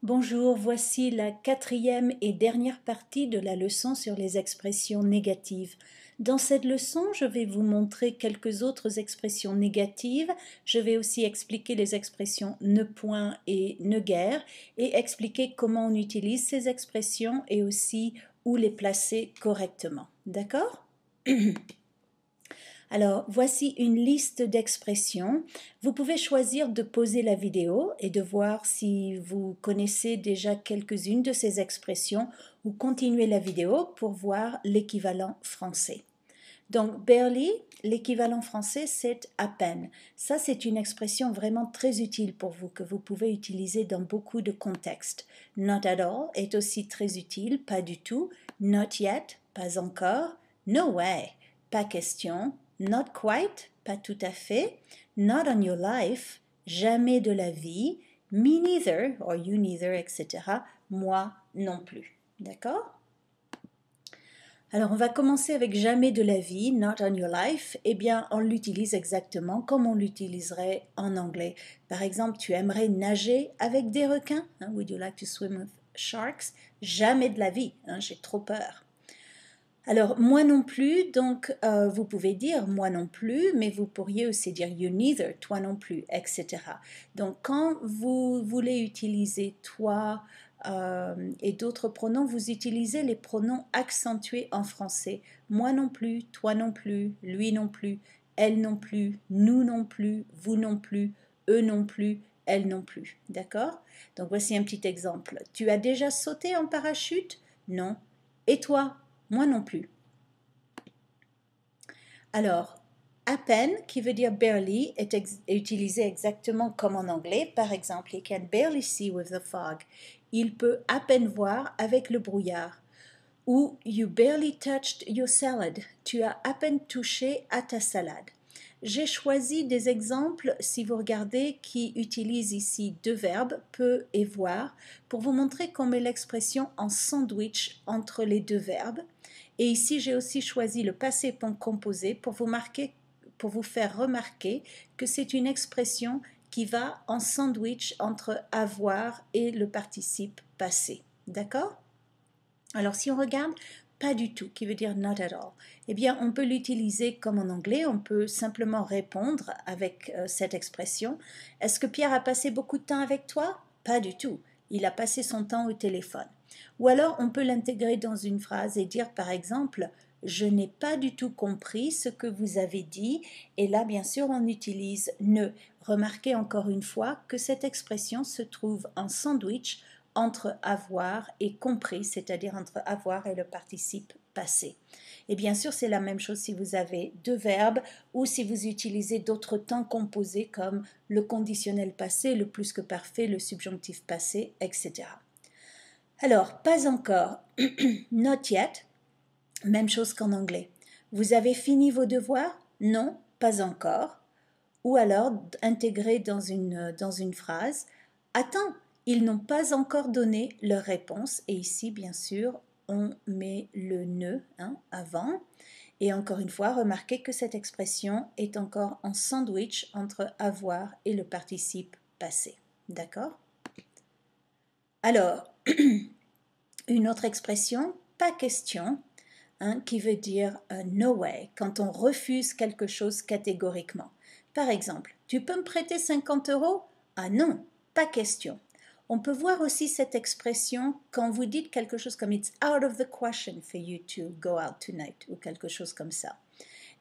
Bonjour, voici la quatrième et dernière partie de la leçon sur les expressions négatives. Dans cette leçon, je vais vous montrer quelques autres expressions négatives. Je vais aussi expliquer les expressions ne point et ne guère et expliquer comment on utilise ces expressions et aussi où les placer correctement. D'accord ? Alors, voici une liste d'expressions. Vous pouvez choisir de pauser la vidéo et de voir si vous connaissez déjà quelques-unes de ces expressions ou continuer la vidéo pour voir l'équivalent français. Donc, barely, l'équivalent français, c'est à peine. Ça, c'est une expression vraiment très utile pour vous, que vous pouvez utiliser dans beaucoup de contextes. Not at all est aussi très utile, pas du tout. Not yet, pas encore. No way, pas question. Not quite, pas tout à fait. Not on your life, jamais de la vie. Me neither, or you neither, etc. Moi non plus. D'accord ? Alors, on va commencer avec jamais de la vie, not on your life. Eh bien, on l'utilise exactement comme on l'utiliserait en anglais. Par exemple, tu aimerais nager avec des requins? Would you like to swim with sharks? Jamais de la vie, j'ai trop peur. Alors, moi non plus, donc vous pouvez dire moi non plus, mais vous pourriez aussi dire you neither, toi non plus, etc. Donc, quand vous voulez utiliser toi et d'autres pronoms, vous utilisez les pronoms accentués en français. Moi non plus, toi non plus, lui non plus, elle non plus, nous non plus, vous non plus, eux non plus, elle non plus. D'accord? Donc, voici un petit exemple. Tu as déjà sauté en parachute? Non. Et toi? Moi non plus. Alors, à peine, qui veut dire barely, est utilisé exactement comme en anglais. Par exemple, he can barely see with the fog. Il peut à peine voir avec le brouillard. Ou you barely touched your salad. Tu as à peine touché à ta salade. J'ai choisi des exemples, si vous regardez, qui utilisent ici deux verbes, peut et voir, pour vous montrer qu'on met l'expression en sandwich entre les deux verbes. Et ici, j'ai aussi choisi le passé composé pour vous faire remarquer que c'est une expression qui va en sandwich entre avoir et le participe passé. D'accord ? Alors, si on regarde, pas du tout, qui veut dire not at all, eh bien, on peut l'utiliser comme en anglais, on peut simplement répondre avec cette expression. Est-ce que Pierre a passé beaucoup de temps avec toi? Pas du tout, il a passé son temps au téléphone. Ou alors, on peut l'intégrer dans une phrase et dire, par exemple, je n'ai pas du tout compris ce que vous avez dit. Et là, bien sûr, on utilise ne. Remarquez encore une fois que cette expression se trouve en sandwich entre avoir et compris, c'est-à-dire entre avoir et le participe passé. Et bien sûr, c'est la même chose si vous avez deux verbes ou si vous utilisez d'autres temps composés comme le conditionnel passé, le plus que parfait, le subjonctif passé, etc. Alors, pas encore, not yet, même chose qu'en anglais. Vous avez fini vos devoirs? Non, pas encore. Ou alors, intégrer dans une phrase, attends, ils n'ont pas encore donné leur réponse. Et ici, bien sûr, on met le ne avant. Et encore une fois, remarquez que cette expression est encore en sandwich entre avoir et le participe passé. D'accord? Alors, une autre expression, pas question, qui veut dire no way, quand on refuse quelque chose catégoriquement. Par exemple, tu peux me prêter 50 euros? Ah non, pas question. On peut voir aussi cette expression quand vous dites quelque chose comme It's out of the question for you to go out tonight ou quelque chose comme ça.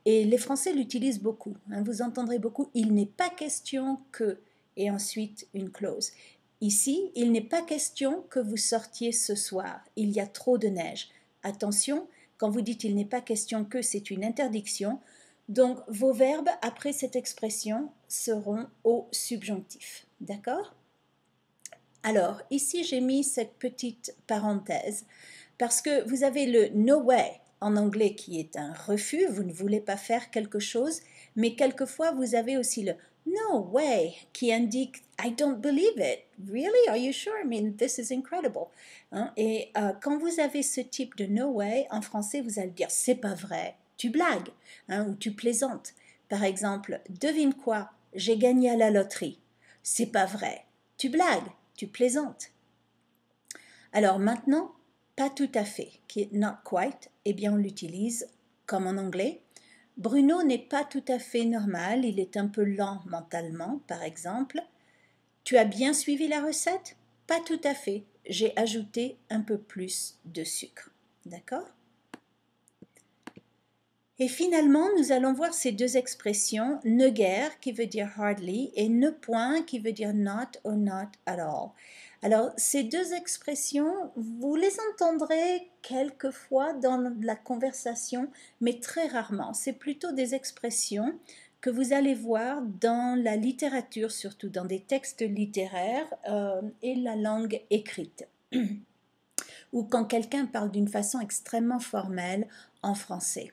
Et les Français l'utilisent beaucoup. Vous entendrez beaucoup il n'est pas question que, et ensuite une clause. Ici, il n'est pas question que vous sortiez ce soir. Il y a trop de neige. Attention, quand vous dites il n'est pas question que, c'est une interdiction. Donc, vos verbes après cette expression seront au subjonctif. D'accord? Alors, ici, j'ai mis cette petite parenthèse parce que vous avez le no way en anglais qui est un refus, vous ne voulez pas faire quelque chose, mais quelquefois vous avez aussi le no way qui indique I don't believe it. Really? Are you sure? I mean, this is incredible. Et quand vous avez ce type de no way, en français, vous allez dire c'est pas vrai, tu blagues ou tu plaisantes. Par exemple, devine quoi? J'ai gagné à la loterie. C'est pas vrai, tu blagues, tu plaisantes. Alors maintenant, pas tout à fait, qui est not quite, eh bien on l'utilise comme en anglais. Bruno n'est pas tout à fait normal, il est un peu lent mentalement, par exemple. Tu as bien suivi la recette? Pas tout à fait, j'ai ajouté un peu plus de sucre. D'accord? Et finalement, nous allons voir ces deux expressions, ne guère qui veut dire hardly et ne point qui veut dire not or not at all. Alors, ces deux expressions, vous les entendrez quelquefois dans la conversation, mais très rarement. C'est plutôt des expressions que vous allez voir dans la littérature, surtout dans des textes littéraires et la langue écrite. Ou quand quelqu'un parle d'une façon extrêmement formelle en français.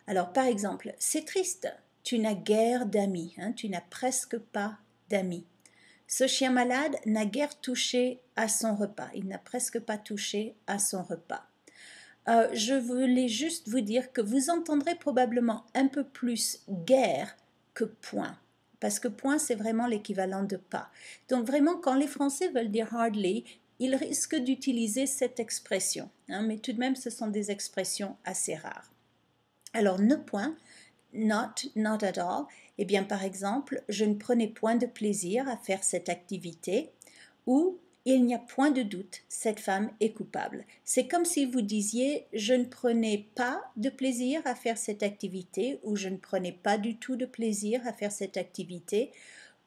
Alors, par exemple, c'est triste, tu n'as guère d'amis, hein, tu n'as presque pas d'amis. Ce chien malade n'a guère touché à son repas, il n'a presque pas touché à son repas. Je voulais juste vous dire que vous entendrez probablement un peu plus guère que point, parce que point c'est vraiment l'équivalent de pas. Donc vraiment quand les Français veulent dire hardly, ils risquent d'utiliser cette expression, hein, mais tout de même ce sont des expressions assez rares. Alors, ne point, not, not at all. Eh bien, par exemple, je ne prenais point de plaisir à faire cette activité ou il n'y a point de doute, cette femme est coupable. C'est comme si vous disiez je ne prenais pas de plaisir à faire cette activité ou je ne prenais pas du tout de plaisir à faire cette activité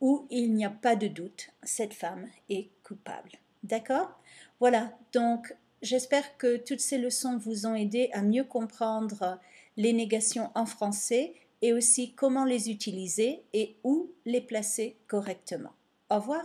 ou il n'y a pas de doute, cette femme est coupable. D'accord? Voilà, donc j'espère que toutes ces leçons vous ont aidé à mieux comprendre les négations en français et aussi comment les utiliser et où les placer correctement. Au revoir.